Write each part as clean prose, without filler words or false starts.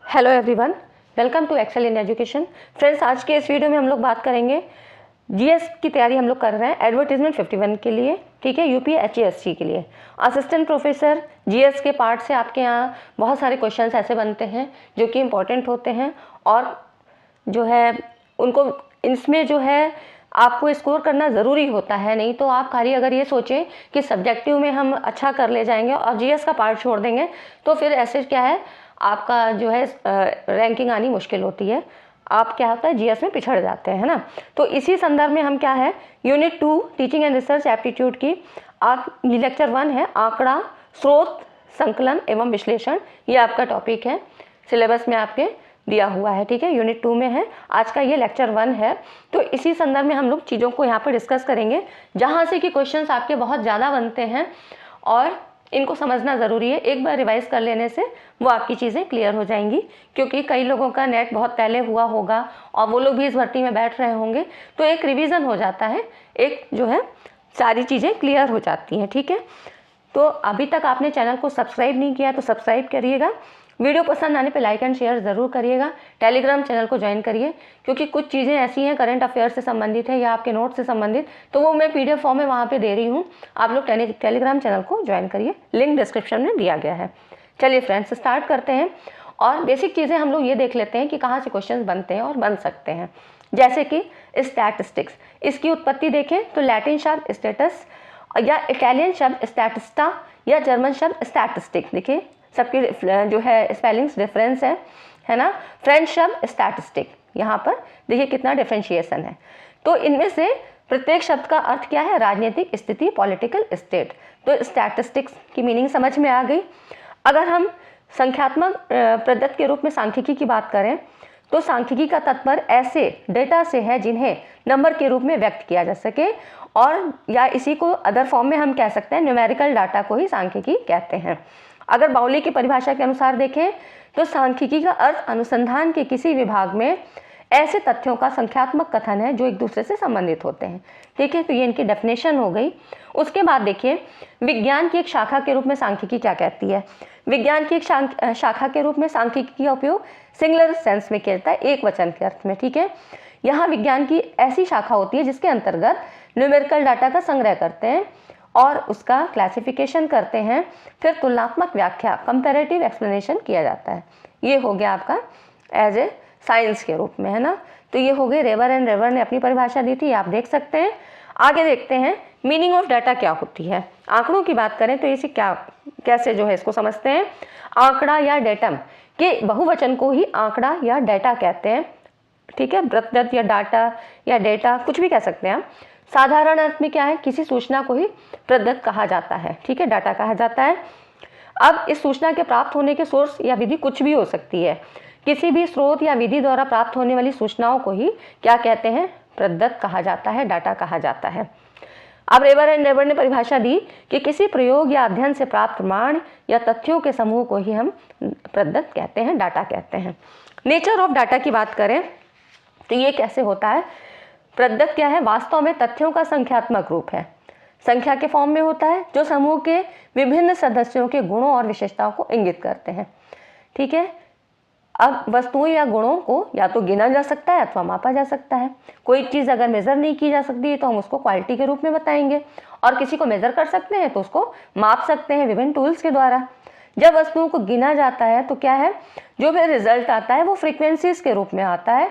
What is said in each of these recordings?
Hello everyone, welcome to Excel in Education. Friends, आज के इस वीडियो में हम लोग बात करेंगे जीएस की तैयारी हम लोग कर रहे हैं एडवर्टीजमेंट 51 के लिए, ठीक है, यूपी एचईएसस के लिए। असिस्टेंट प्रोफेसर जीएस के पार्ट से आपके यहाँ बहुत सारे क्वेश्चंस ऐसे बनते हैं जो कि इम्पोर्टेंट होते हैं और जो है उनको इसमें जो है आपको स्कोर करना ज़रूरी होता है। नहीं तो आप खाली अगर ये सोचें कि सब्जेक्टिव में हम अच्छा कर ले जाएंगे और जीएस का पार्ट छोड़ देंगे तो फिर ऐसे क्या है, आपका जो है रैंकिंग आनी मुश्किल होती है, आप क्या होता है जीएस में पिछड़ जाते हैं, है ना। तो इसी संदर्भ में हम क्या है unit 2 teaching and research aptitude की आप ये लेक्चर 1 है, आंकड़ा, स्रोत, संकलन एवं विश्लेषण, ये आपका टॉपिक है, सिलेबस में आपके दिया हुआ है, ठीक है, यूनिट 2 में है। आज का ये लेक्चर 1 है। तो इसी संदर्भ में हम लोग चीज़ों को यहाँ पर डिस्कस करेंगे जहाँ से कि क्वेश्चंस आपके बहुत ज़्यादा बनते हैं और इनको समझना ज़रूरी है। एक बार रिवाइज कर लेने से वो आपकी चीज़ें क्लियर हो जाएंगी, क्योंकि कई लोगों का नेट बहुत पहले हुआ होगा और वो लोग भी इस भर्ती में बैठ रहे होंगे, तो एक रिवीजन हो जाता है, एक जो है सारी चीज़ें क्लियर हो जाती हैं, ठीक है। तो अभी तक आपने चैनल को सब्सक्राइब नहीं किया तो सब्सक्राइब करिएगा, वीडियो पसंद आने पे लाइक एंड शेयर ज़रूर करिएगा, टेलीग्राम चैनल को ज्वाइन करिए, क्योंकि कुछ चीज़ें ऐसी हैं करंट अफेयर से संबंधित है या आपके नोट से संबंधित, तो वो मैं पीडीएफ फॉर्म में वहाँ पे दे रही हूँ, आप लोग टेलीग्राम चैनल को ज्वाइन करिए, लिंक डिस्क्रिप्शन में दिया गया है। चलिए फ्रेंड्स, स्टार्ट करते हैं और बेसिक चीज़ें हम लोग ये देख लेते हैं कि कहाँ से क्वेश्चन बनते हैं और बन सकते हैं। जैसे कि स्टैटिस्टिक्स, इसकी उत्पत्ति देखें तो लैटिन शब्द स्टेटस या इटालियन शब्द स्टैटिस्टा या जर्मन शब्द स्टैटिस्टिक, देखिए सबकी जो है स्पेलिंग्स डिफरेंस है ना। फ्रेंच शब्द स्टैटिस्टिक, यहाँ पर देखिए कितना डिफरेंशिएशन है। तो इनमें से प्रत्येक शब्द का अर्थ क्या है, राजनीतिक स्थिति, पॉलिटिकल स्टेट। तो स्टैटिस्टिक्स की मीनिंग समझ में आ गई। अगर हम संख्यात्मक पद्धति के रूप में सांख्यिकी की बात करें तो सांख्यिकी का तात्पर्य ऐसे डेटा से है जिन्हें नंबर के रूप में व्यक्त किया जा सके, और या इसी को अदर फॉर्म में हम कह सकते हैं न्यूमेरिकल डाटा को ही सांख्यिकी कहते हैं। अगर बाउली की परिभाषा के अनुसार देखें तो सांख्यिकी का अर्थ अनुसंधान के किसी विभाग में ऐसे तथ्यों का संख्यात्मक कथन है जो एक दूसरे से संबंधित होते हैं, ठीक है। तो ये इनकी डेफिनेशन हो गई। उसके बाद देखिए विज्ञान की एक शाखा के रूप में सांख्यिकी क्या कहती है। विज्ञान की एक शाखा के रूप में सांख्यिकी का उपयोग सिंगुलर सेंस में किया जाता है, एक वचन के अर्थ में, ठीक है। यहाँ विज्ञान की ऐसी शाखा होती है जिसके अंतर्गत न्यूमेरिकल डाटा का संग्रह करते हैं और उसका क्लासिफिकेशन करते हैं, फिर तुलनात्मक व्याख्या कंपैरेटिव एक्सप्लेनेशन किया जाता है। ये हो गया आपका एज ए साइंस के रूप में, है ना। तो ये हो गए रेवर एंड रेवर ने अपनी परिभाषा दी थी, आप देख सकते हैं। आगे देखते हैं मीनिंग ऑफ डाटा क्या होती है। आंकड़ों की बात करें तो इसे कैसे जो है इसको समझते हैं। आंकड़ा या डेटम के बहुवचन को ही आंकड़ा या डाटा कहते हैं, ठीक है। प्रदत्त या डाटा या डेटा कुछ भी कह सकते हैं आप। साधारण अर्थ में क्या है, किसी सूचना को ही प्रदत्त कहा जाता है, ठीक है, डाटा कहा जाता है। अब इस सूचना के प्राप्त होने के सोर्स या विधि कुछ भी हो सकती है, किसी भी स्रोत या विधि द्वारा प्राप्त होने वाली सूचनाओं को ही क्या कहते हैं, प्रदत्त कहा जाता है, डाटा कहा जाता है। अब रेवर एंड रेवर ने परिभाषा दी कि किसी प्रयोग या अध्ययन से प्राप्त प्रमाण या तथ्यों के समूह को ही हम प्रदत्त कहते हैं, डाटा कहते हैं। नेचर ऑफ डाटा की बात करें तो ये कैसे होता है। प्रदत्त क्या है, वास्तव में तथ्यों का संख्यात्मक रूप है, संख्या के फॉर्म में होता है, जो समूह के विभिन्न सदस्यों के गुणों और विशेषताओं को इंगित करते हैं, ठीक है। अब वस्तुओं या गुणों को या तो गिना जा सकता है अथवा मापा जा सकता है। कोई चीज़ अगर मेज़र नहीं की जा सकती है तो हम उसको क्वालिटी के रूप में बताएंगे, और किसी को मेज़र कर सकते हैं तो उसको माप सकते हैं विभिन्न टूल्स के द्वारा। जब वस्तुओं को गिना जाता है तो क्या है, जो भी रिजल्ट आता है वो फ्रीक्वेंसीज के रूप में आता है,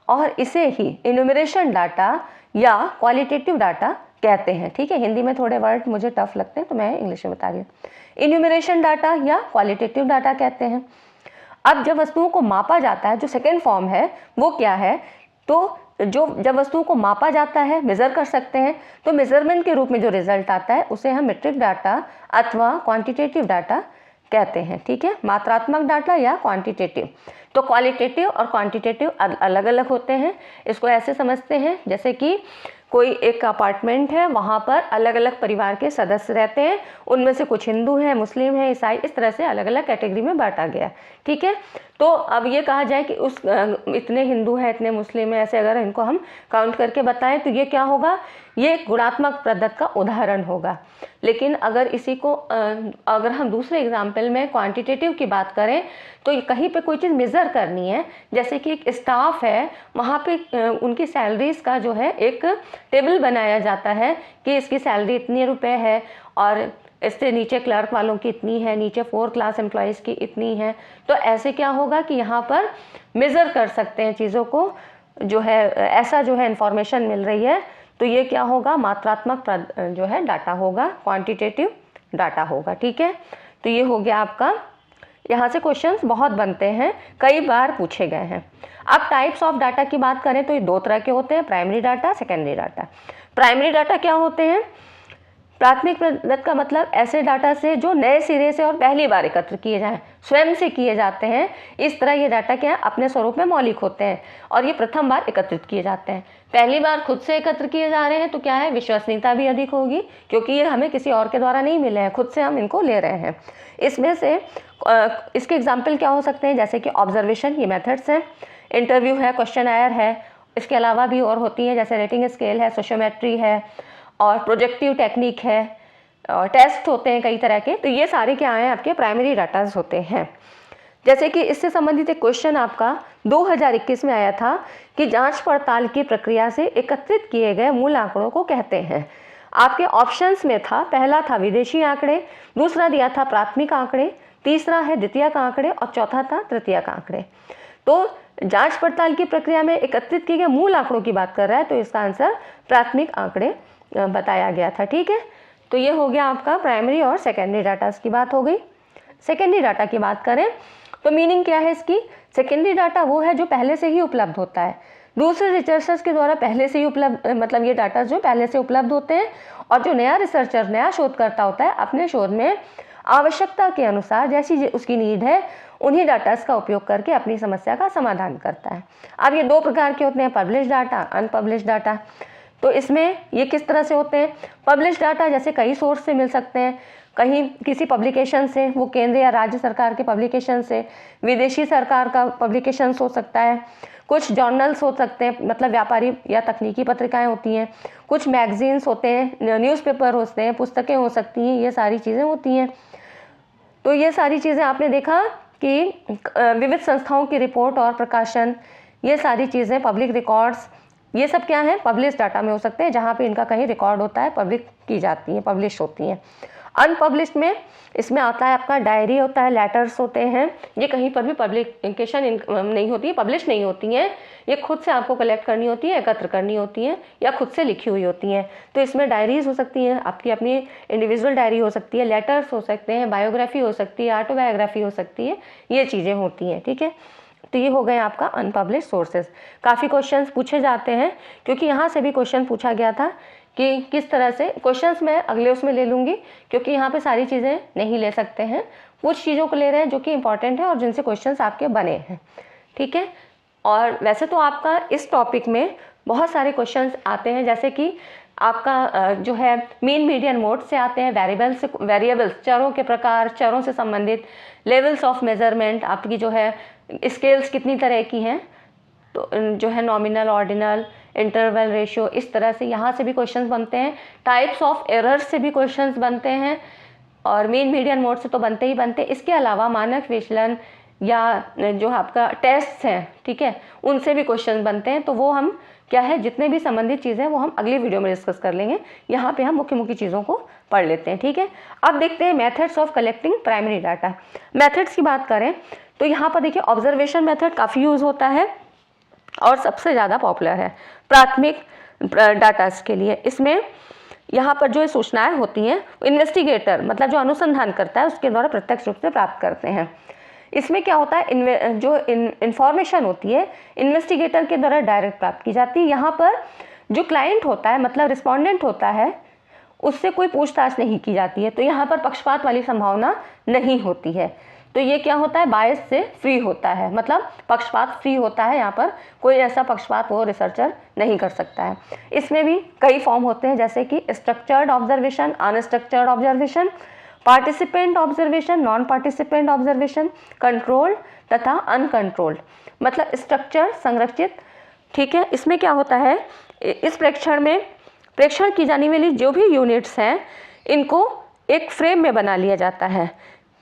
और इसे ही इन्यूमरेशन डाटा या क्वालिटेटिव डाटा कहते हैं, ठीक है। हिंदी में थोड़े वर्ड मुझे टफ लगते हैं तो मैं इंग्लिश में बता रही हूँ। इन्यूमरेशन डाटा या क्वालिटेटिव डाटा कहते हैं। अब जब वस्तुओं को मापा जाता है, जो सेकेंड फॉर्म है वो क्या है, तो जब वस्तुओं को मापा जाता है, मेज़र कर सकते हैं, तो मेज़रमेंट के रूप में जो रिजल्ट आता है उसे हम मीट्रिक डाटा अथवा क्वांटिटेटिव डाटा कहते हैं, ठीक है, मात्रात्मक डाटा या क्वांटिटेटिव। तो क्वालिटेटिव और क्वांटिटेटिव अलग अलग होते हैं। इसको ऐसे समझते हैं जैसे कि कोई एक अपार्टमेंट है, वहाँ पर अलग अलग परिवार के सदस्य रहते हैं, उनमें से कुछ हिंदू हैं, मुस्लिम हैं, ईसाई, इस तरह से अलग अलग कैटेगरी में बांटा गया, ठीक है। तो अब ये कहा जाए कि इतने हिंदू हैं, इतने मुस्लिम हैं, ऐसे अगर इनको हम काउंट करके बताएं तो ये क्या होगा, ये गुणात्मक पद्धति का उदाहरण होगा। लेकिन अगर इसी को अगर हम दूसरे एग्जाम्पल में क्वांटिटेटिव की बात करें तो कहीं पे कोई चीज़ मेज़र करनी है, जैसे कि एक स्टाफ है, वहाँ पे उनकी सैलरीज़ का जो है एक टेबल बनाया जाता है कि इसकी सैलरी इतने रुपए है और इससे नीचे क्लर्क वालों की इतनी है, नीचे 4 क्लास एम्प्लॉयज़ की इतनी है। तो ऐसे क्या होगा कि यहाँ पर मेज़र कर सकते हैं चीज़ों को, जो है ऐसा जो है इन्फॉर्मेशन मिल रही है, तो ये क्या होगा, मात्रात्मक जो है डाटा होगा, क्वांटिटेटिव डाटा होगा। ठीक है, तो ये हो गया आपका। यहाँ से क्वेश्चंस बहुत बनते हैं, कई बार पूछे गए हैं। अब टाइप्स ऑफ डाटा की बात करें तो ये 2 तरह के होते हैं, primary data, secondary data. Primary data क्या होते हैं? प्राथमिक पद्धति का मतलब ऐसे डाटा से जो नए सिरे से और पहली बार एकत्र किए जाएं, स्वयं से किए जाते हैं। इस तरह ये डाटा क्या है, अपने स्वरूप में मौलिक होते हैं और ये प्रथम बार एकत्रित किए जाते हैं। पहली बार खुद से एकत्र किए जा रहे हैं तो क्या है, विश्वसनीयता भी अधिक होगी, क्योंकि ये हमें किसी और के द्वारा नहीं मिले हैं, खुद से हम इनको ले रहे हैं। इसमें से इसके एग्जाम्पल क्या हो सकते हैं, जैसे कि ऑब्जर्वेशन, ये मेथड्स हैं, इंटरव्यू है, क्वेश्चनायर है, इसके अलावा भी और होती हैं, जैसे रेटिंग स्केल है, सोशियोमेट्री है और प्रोजेक्टिव टेक्निक है, और टेस्ट होते हैं कई तरह के। तो ये सारे क्या हैं, आपके प्राइमरी डाटाज होते हैं। जैसे कि इससे संबंधित एक क्वेश्चन आपका 2021 में आया था कि जांच पड़ताल की प्रक्रिया से एकत्रित किए गए मूल आंकड़ों को कहते हैं। आपके ऑप्शंस में था, पहला था विदेशी आंकड़े, दूसरा दिया था प्राथमिक आंकड़े, तीसरा है द्वितीयक आंकड़े और चौथा था तृतीयक आंकड़े। तो जांच पड़ताल की प्रक्रिया में एकत्रित किए गए मूल आंकड़ों की बात कर रहा है, तो इसका आंसर प्राथमिक आंकड़े बताया गया था। ठीक है, तो ये हो गया आपका प्राइमरी और सेकेंडरी डाटा की बात हो गई। सेकेंडरी डाटा की बात करें तो मीनिंग क्या है इसकी, सेकेंडरी डाटा वो है जो पहले से ही उपलब्ध होता है, दूसरे रिसर्चर्स के द्वारा पहले से ही उपलब्ध, मतलब ये डाटा जो पहले से उपलब्ध होते हैं, और जो नया रिसर्चर, नया शोधकर्ता होता है, अपने शोध में आवश्यकता के अनुसार जैसी उसकी नीड है उन्हीं डाटास का उपयोग करके अपनी समस्या का समाधान करता है। अब ये 2 प्रकार के होते हैं, पब्लिश डाटा, अनपब्लिश डाटा। तो इसमें ये किस तरह से होते हैं, पब्लिश डाटा जैसे कई सोर्स से मिल सकते हैं, कहीं किसी पब्लिकेशन से, वो केंद्र या राज्य सरकार के पब्लिकेशन से, विदेशी सरकार का पब्लिकेशन हो सकता है, कुछ जर्नल्स हो सकते हैं, मतलब व्यापारी या तकनीकी पत्रिकाएं होती हैं, कुछ मैगजीन्स होते हैं, न्यूज़पेपर होते हैं, पुस्तकें हो सकती हैं, ये सारी चीज़ें होती हैं। तो ये सारी चीज़ें आपने देखा कि विविध संस्थाओं की रिपोर्ट और प्रकाशन, ये सारी चीज़ें, पब्लिक रिकॉर्ड्स, ये सब क्या है, पब्लिश डाटा में हो सकते हैं, जहाँ पे इनका कहीं रिकॉर्ड होता है, पब्लिक की जाती हैं, पब्लिश होती हैं। अनपब्लिश्ड में इसमें आता है आपका डायरी होता है, लेटर्स होते हैं, ये कहीं पर भी पब्लिकेशन नहीं होती है, पब्लिश नहीं होती हैं, ये खुद से आपको कलेक्ट करनी होती है, एकत्र करनी होती हैं, या खुद से लिखी हुई होती हैं। तो इसमें डायरीज हो सकती हैं, आपकी अपनी इंडिविजुअल डायरी हो सकती है, लेटर्स हो सकते हैं, बायोग्राफी हो सकती है, ऑटोबायोग्राफी हो सकती है, ये चीज़ें होती हैं। ठीक है, तो ये हो गए आपका अनपब्लिश सोर्सेज। काफ़ी क्वेश्चंस पूछे जाते हैं, क्योंकि यहाँ से भी क्वेश्चन पूछा गया था कि किस तरह से, क्वेश्चंस मैं अगले उसमें ले लूँगी, क्योंकि यहाँ पे सारी चीज़ें नहीं ले सकते हैं, कुछ चीज़ों को ले रहे हैं जो कि इंपॉर्टेंट है और जिनसे क्वेश्चंस आपके बने हैं। ठीक है, और वैसे तो आपका इस टॉपिक में बहुत सारे क्वेश्चंस आते हैं, जैसे कि आपका जो है मीन मीडियन मोड से आते हैं, वेरिएबल्स, चरों के प्रकार, चरों से संबंधित, लेवल्स ऑफ मेजरमेंट, आपकी जो है स्केल्स कितनी तरह की हैं, तो जो है नॉमिनल, ऑर्डिनल, इंटरवल, रेशियो, इस तरह से यहाँ से भी क्वेश्चंस बनते हैं। टाइप्स ऑफ एरर्स से भी क्वेश्चंस बनते हैं, और मीन मीडियन मोड से तो बनते ही बनते। इसके अलावा मानक विचलन या जो आपका टेस्ट हैं, ठीक है, उनसे भी क्वेश्चन बनते हैं। तो वो हम क्या है, जितने भी संबंधित चीज़ें वो हम अगली वीडियो में डिस्कस कर लेंगे। यहाँ पे हम मुख्य मुख्य चीज़ों को पढ़ लेते हैं। ठीक है, अब देखते हैं methods of collecting primary data. Methods की बात करें तो यहाँ पर देखिए ऑब्जर्वेशन मेथड काफ़ी यूज़ होता है और सबसे ज़्यादा पॉपुलर है प्राथमिक डाटास के लिए। इसमें यहाँ पर जो सूचनाएं होती हैं इन्वेस्टिगेटर, मतलब जो अनुसंधान करता है, उसके द्वारा प्रत्यक्ष रूप से प्राप्त करते हैं। इसमें क्या होता है, जो इंफॉर्मेशन होती है इन्वेस्टिगेटर के द्वारा डायरेक्ट प्राप्त की जाती है। यहाँ पर जो क्लाइंट होता है, मतलब रिस्पोंडेंट होता है, उससे कोई पूछताछ नहीं की जाती है, तो यहाँ पर पक्षपात वाली संभावना नहीं होती है। तो ये क्या होता है, बायस से फ्री होता है, मतलब पक्षपात फ्री होता है। यहाँ पर कोई ऐसा पक्षपात वो रिसर्चर नहीं कर सकता है। इसमें भी कई फॉर्म होते हैं, जैसे कि structured observation, unstructured observation, participant observation, non participant observation, controlled तथा अनकंट्रोल्ड। मतलब स्ट्रक्चर, संरचित, ठीक है। इसमें क्या होता है, इस प्रेक्षण में प्रेक्षण की जाने वाली जो भी यूनिट्स हैं इनको एक फ्रेम में बना लिया जाता है।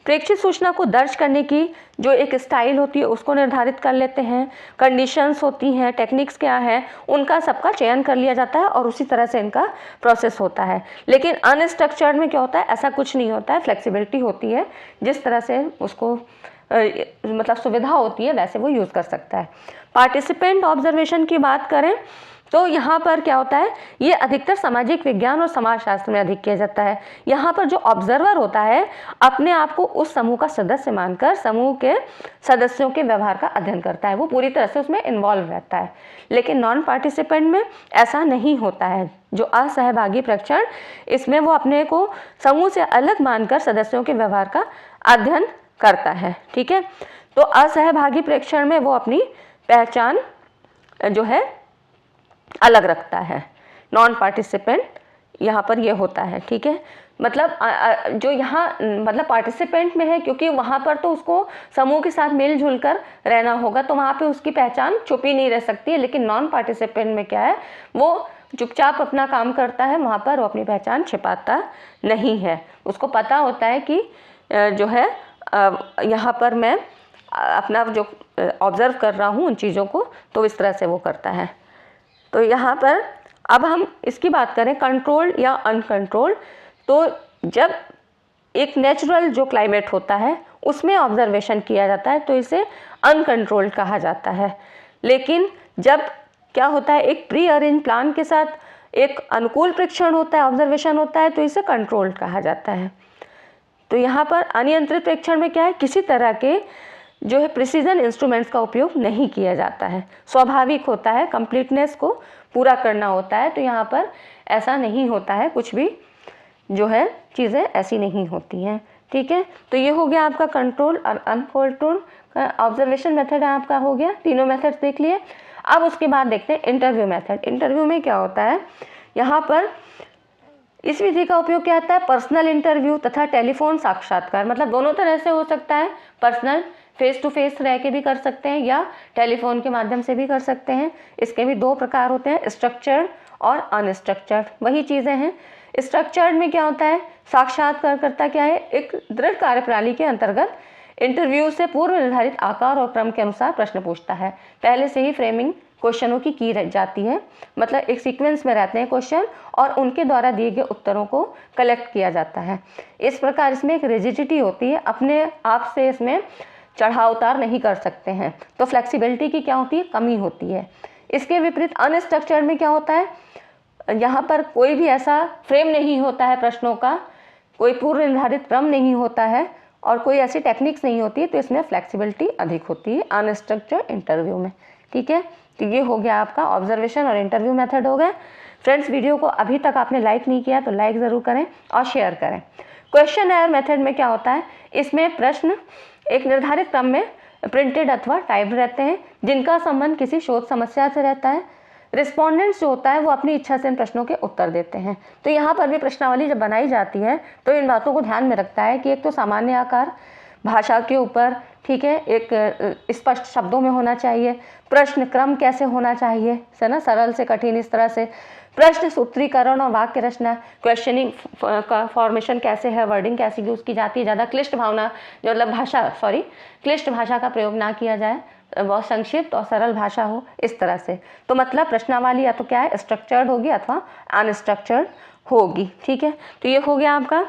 प्रेक्षित सूचना को दर्ज करने की जो एक स्टाइल होती है उसको निर्धारित कर लेते हैं, कंडीशंस होती हैं, टेक्निक्स क्या है, उनका सबका चयन कर लिया जाता है और उसी तरह से इनका प्रोसेस होता है। लेकिन अनस्ट्रक्चर्ड में क्या होता है, ऐसा कुछ नहीं होता है, फ्लेक्सिबिलिटी होती है, जिस तरह से उसको मतलब सुविधा होती है वैसे वो यूज़ कर सकता है। पार्टिसिपेंट ऑब्जर्वेशन की बात करें तो यहाँ पर क्या होता है, ये अधिकतर सामाजिक विज्ञान और समाजशास्त्र में अधिक किया जाता है। यहाँ पर जो ऑब्जर्वर होता है अपने आप को उस समूह का सदस्य मानकर समूह के सदस्यों के व्यवहार का अध्ययन करता है, वो पूरी तरह से उसमें इन्वॉल्व रहता है। लेकिन नॉन पार्टिसिपेंट में ऐसा नहीं होता है। जो असहभागी प्रेक्षण, इसमें वो अपने को समूह से अलग मानकर सदस्यों के व्यवहार का अध्ययन करता है। ठीक है, तो असहभागी प्रेक्षण में वो अपनी पहचान जो है अलग रखता है। नॉन पार्टिसिपेंट यहाँ पर ये होता है। ठीक है, मतलब जो यहाँ मतलब पार्टिसिपेंट में है क्योंकि वहाँ पर तो उसको समूह के साथ मिलजुल कर रहना होगा, तो वहाँ पे उसकी पहचान छुपी नहीं रह सकती है। लेकिन नॉन पार्टिसिपेंट में क्या है, वो चुपचाप अपना काम करता है, वहाँ पर वो अपनी पहचान छिपाता नहीं है। उसको पता होता है कि जो है यहाँ पर मैं अपना जो ऑब्जर्व कर रहा हूँ उन चीज़ों को, तो इस तरह से वो करता है। तो यहाँ पर अब हम इसकी बात करें कंट्रोल्ड या अनकंट्रोल्ड, तो जब एक नेचुरल जो क्लाइमेट होता है उसमें ऑब्जर्वेशन किया जाता है तो इसे अनकंट्रोल्ड कहा जाता है। लेकिन जब क्या होता है, एक प्री अरेंज प्लान के साथ एक अनुकूल प्रेक्षण होता है, ऑब्जर्वेशन होता है, तो इसे कंट्रोल्ड कहा जाता है। तो यहाँ पर अनियंत्रित प्रेक्षण में क्या है, किसी तरह के जो है प्रिसीजन इंस्ट्रूमेंट्स का उपयोग नहीं किया जाता है, स्वाभाविक होता है, कंप्लीटनेस को पूरा करना होता है। तो यहाँ पर ऐसा नहीं होता है, कुछ भी जो है चीज़ें ऐसी नहीं होती हैं। ठीक है, तो ये हो गया आपका कंट्रोल और अनकंट्रोल ऑब्जर्वेशन मेथड आपका हो गया, तीनों मेथड्स देख लिए। अब उसके बाद देखते हैं इंटरव्यू मेथड। इंटरव्यू में क्या होता है, यहाँ पर इस विधि का उपयोग क्या आता है, पर्सनल इंटरव्यू तथा टेलीफोन साक्षात्कार, मतलब दोनों तरह से हो सकता है। पर्सनल फेस टू फेस रह के भी कर सकते हैं या टेलीफोन के माध्यम से भी कर सकते हैं। इसके भी दो प्रकार होते हैं, स्ट्रक्चर्ड और अनस्ट्रक्चर्ड। वही चीज़ें हैं। स्ट्रक्चर्ड में क्या होता है, साक्षात्कारकर्ता क्या है, एक दृढ़ कार्यप्रणाली के अंतर्गत इंटरव्यू से पूर्व निर्धारित आकार और क्रम के अनुसार प्रश्न पूछता है। पहले से ही फ्रेमिंग क्वेश्चनों की जाती है, मतलब एक सीक्वेंस में रहते हैं क्वेश्चन और उनके द्वारा दिए गए उत्तरों को कलेक्ट किया जाता है। इस प्रकार इसमें एक रिजिडिटी होती है, अपने आप से इसमें चढ़ाव उतार नहीं कर सकते हैं, तो फ्लेक्सिबिलिटी की क्या होती है, कमी होती है। इसके विपरीत अनस्ट्रक्चर्ड में क्या होता है, यहाँ पर कोई भी ऐसा फ्रेम नहीं होता है प्रश्नों का, कोई पूर्व निर्धारित क्रम नहीं होता है और कोई ऐसी टेक्निक्स नहीं होती है, तो इसमें फ्लेक्सिबिलिटी अधिक होती है अनस्ट्रक्चर्ड इंटरव्यू में। ठीक है, तो ये हो गया आपका ऑब्जर्वेशन और इंटरव्यू मेथड हो गए। फ्रेंड्स, वीडियो को अभी तक आपने लाइक नहीं किया तो लाइक ज़रूर करें और शेयर करें। क्वेश्चन एयर मेथड में क्या होता है, इसमें प्रश्न एक निर्धारित क्रम में प्रिंटेड अथवा टाइप्ड रहते हैं जिनका संबंध किसी शोध समस्या से रहता है। रिस्पोंडेंट्स जो होता है वो अपनी इच्छा से इन प्रश्नों के उत्तर देते हैं। तो यहाँ पर भी प्रश्नावली जब बनाई जाती है तो इन बातों को ध्यान में रखता है कि एक तो सामान्य आकार, भाषा के ऊपर, ठीक है, एक स्पष्ट शब्दों में होना चाहिए, प्रश्न क्रम कैसे होना चाहिए, है ना, सरल से कठिन, इस तरह से प्रश्न सूत्रीकरण और वाक्य रचना, क्वेश्चनिंग का फॉर्मेशन कैसे है, वर्डिंग कैसे यूज़ की जाती है, ज़्यादा क्लिष्ट क्लिष्ट भाषा का प्रयोग ना किया जाए, बहुत संक्षिप्त और सरल भाषा हो, इस तरह से। तो मतलब प्रश्नावली या तो क्या है, स्ट्रक्चर्ड होगी अथवा अनस्ट्रक्चर्ड होगी। ठीक है, तो ये हो गया आपका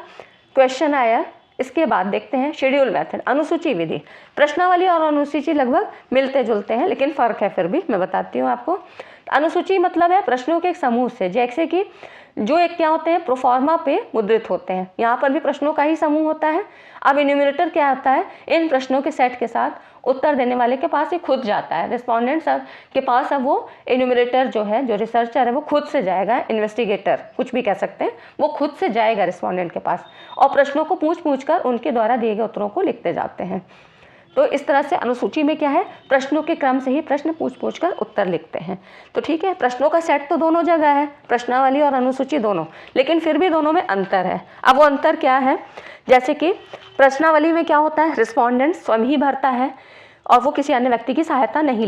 क्वेश्चन आया। इसके बाद देखते हैं शेड्यूल मेथड, अनुसूची विधि। प्रश्नावली और अनुसूची लगभग मिलते जुलते हैं लेकिन फ़र्क है, फिर भी मैं बताती हूँ आपको। अनुसूची मतलब है प्रश्नों के एक समूह से, जैसे कि जो एक क्या होते हैं, प्रोफार्मा पे मुद्रित होते हैं। यहाँ पर भी प्रश्नों का ही समूह होता है। अब इन्यूमरेटर क्या होता है, इन प्रश्नों के सेट के साथ उत्तर देने वाले के पास ही खुद जाता है, रिस्पोंडेंट के पास। अब वो इन्यूमरेटर जो है, जो रिसर्चर है, वो खुद से जाएगा, इन्वेस्टिगेटर कुछ भी कह सकते हैं, वो खुद से जाएगा रिस्पोंडेंट के पास और प्रश्नों को पूछ कर उनके द्वारा दिए गए उत्तरों को लिखते जाते हैं। तो इस तरह से अनुसूची में क्या है, प्रश्नों के क्रम से ही प्रश्न पूछ कर उत्तर लिखते हैं। तो ठीक है, प्रश्नों का सेट तो दोनों जगह है, प्रश्नावली और अनुसूची दोनों, लेकिन फिर भी दोनों में अंतर है। अब वो अंतर क्या है, जैसे कि प्रश्नावली में क्या होता है, रिस्पोंडेंट स्वयं ही भरता है और वो किसी अन्य व्यक्ति की सहायता नहीं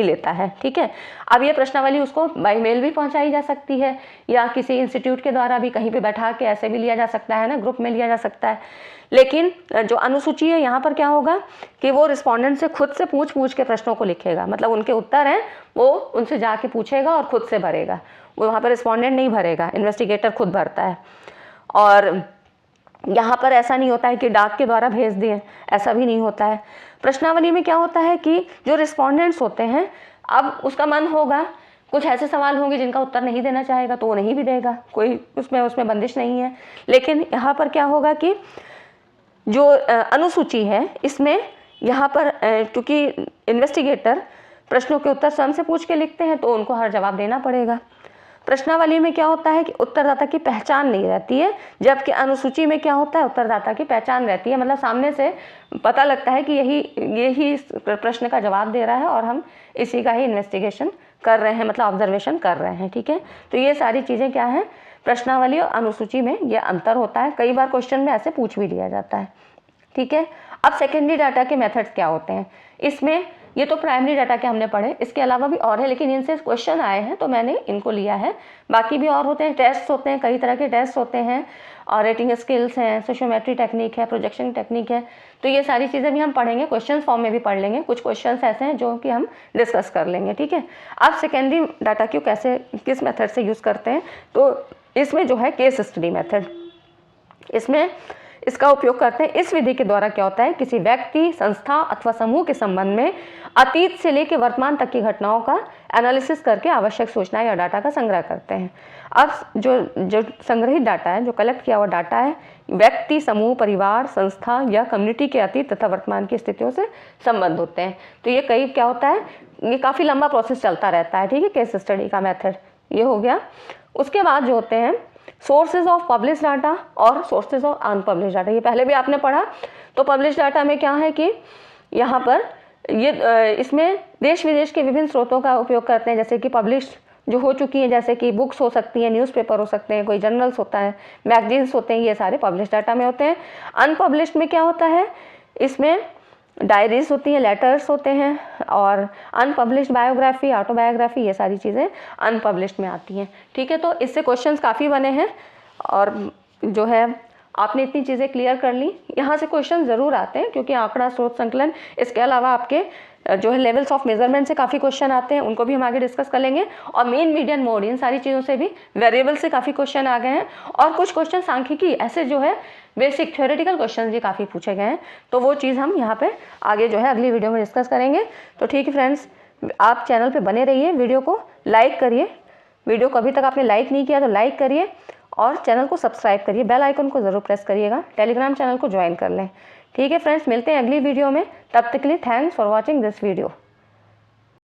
लेता है। ठीक है, अब ये प्रश्नावली उसको बाय मेल भी पहुंचाई जा सकती है या किसी इंस्टीट्यूट के द्वारा भी कहीं पे बैठा के ऐसे भी लिया जा सकता है ना, ग्रुप में लिया जा सकता है। लेकिन जो अनुसूची है यहाँ पर क्या होगा कि वो रिस्पोंडेंट से खुद से पूछ के प्रश्नों को लिखेगा, मतलब उनके उत्तर हैं वो उनसे जाके पूछेगा और खुद से भरेगा, वो वहाँ पर रिस्पोंडेंट नहीं भरेगा, इन्वेस्टिगेटर खुद भरता है। और यहाँ पर ऐसा नहीं होता है कि डाक के द्वारा भेज दिए, ऐसा भी नहीं होता है। प्रश्नावली में क्या होता है कि जो रिस्पोंडेंट्स होते हैं, अब उसका मन होगा, कुछ ऐसे सवाल होंगे जिनका उत्तर नहीं देना चाहेगा तो वो नहीं भी देगा, कोई उसमें बंदिश नहीं है। लेकिन यहाँ पर क्या होगा कि जो अनुसूची है इसमें यहाँ पर क्योंकि इन्वेस्टिगेटर प्रश्नों के उत्तर स्वयं से पूछ के लिखते हैं तो उनको हर जवाब देना पड़ेगा। प्रश्नावली में क्या होता है कि उत्तरदाता की पहचान नहीं रहती है, जबकि अनुसूची में क्या होता है, उत्तरदाता की पहचान रहती है, मतलब सामने से पता लगता है कि यही प्रश्न का जवाब दे रहा है और हम इसी का ही इन्वेस्टिगेशन कर रहे हैं, मतलब ऑब्जर्वेशन कर रहे हैं। ठीक है, तो ये सारी चीज़ें क्या हैं, प्रश्नावली और अनुसूची में ये अंतर होता है। कई बार क्वेश्चन में ऐसे पूछ भी लिया जाता है। ठीक है, अब सेकेंडरी डाटा के मेथड्स क्या होते हैं, इसमें ये तो प्राइमरी डाटा के हमने पढ़े, इसके अलावा भी और है, लेकिन इनसे क्वेश्चन आए हैं तो मैंने इनको लिया है। बाकी भी और होते हैं, टेस्ट होते हैं, कई तरह के टेस्ट होते हैं, और रेटिंग स्किल्स हैं, सोशियोमेट्री टेक्निक है, प्रोजेक्शन टेक्निक है, तो ये सारी चीज़ें भी हम पढ़ेंगे, क्वेश्चन फॉर्म में भी पढ़ लेंगे। कुछ क्वेश्चन ऐसे हैं जो कि हम डिस्कस कर लेंगे। ठीक है, अब सेकेंडरी डाटा क्यों कैसे किस मेथड से यूज़ करते हैं, तो इसमें जो है केस स्टडी मेथड, इसमें इसका उपयोग करते हैं। इस विधि के द्वारा क्या होता है, किसी व्यक्ति, संस्था अथवा समूह के संबंध में अतीत से लेकर वर्तमान तक की घटनाओं का एनालिसिस करके आवश्यक सूचना या डाटा का संग्रह करते हैं। अब जो संग्रहित डाटा है, जो कलेक्ट किया हुआ डाटा है, व्यक्ति, समूह, परिवार, संस्था या कम्युनिटी के अतीत तथा वर्तमान की स्थितियों से संबंध होते हैं। तो ये कई क्या होता है, ये काफ़ी लंबा प्रोसेस चलता रहता है। ठीक है, केस स्टडी का मेथड ये हो गया। उसके बाद जो होते हैं सोर्सेज ऑफ पब्लिश डाटा और सोर्सेज ऑफ अनपब्लिश डाटा, ये पहले भी आपने पढ़ा। तो पब्लिश डाटा में क्या है कि यहाँ पर ये इसमें देश विदेश के विभिन्न स्रोतों का उपयोग करते हैं, जैसे कि पब्लिश जो हो चुकी हैं, जैसे कि बुक्स हो सकती हैं, न्यूज़पेपर हो सकते हैं, कोई जर्नल्स होता है, मैगजीन्स होते हैं, ये सारे पब्लिश डाटा में होते हैं। अनपब्लिश्ड में क्या होता है, इसमें डायरीज होती हैं, लेटर्स होते हैं, और अनपब्लिश्ड बायोग्राफी, ऑटोबायोग्राफी, ये सारी चीज़ें अनपब्लिश्ड में आती हैं। ठीक है, तो इससे क्वेश्चंस काफ़ी बने हैं और जो है आपने इतनी चीज़ें क्लियर कर ली। यहाँ से क्वेश्चन ज़रूर आते हैं क्योंकि आंकड़ा, स्रोत संकलन, इसके अलावा आपके जो है लेवल्स ऑफ मेजरमेंट से काफ़ी क्वेश्चन आते हैं, उनको भी हम आगे डिस्कस कर लेंगे। और मेन, मीडियन, मोड, इन सारी चीज़ों से भी, वेरिएबल से काफ़ी क्वेश्चन आ गए हैं, और कुछ क्वेश्चन सांख्यिकी ऐसे जो है बेसिक थ्योरेटिकल क्वेश्चन भी काफ़ी पूछे गए हैं। तो वो चीज़ हम यहाँ पे आगे जो है अगली वीडियो में डिस्कस करेंगे। तो ठीक है फ्रेंड्स, आप चैनल पे बने रहिए, वीडियो को लाइक करिए, वीडियो को अभी तक आपने लाइक नहीं किया तो लाइक करिए, और चैनल को सब्सक्राइब करिए, बेल आइकन को ज़रूर प्रेस करिएगा, टेलीग्राम चैनल को ज्वाइन कर लें। ठीक है फ्रेंड्स, मिलते हैं अगली वीडियो में, तब तक के लिए thanks for watching this video.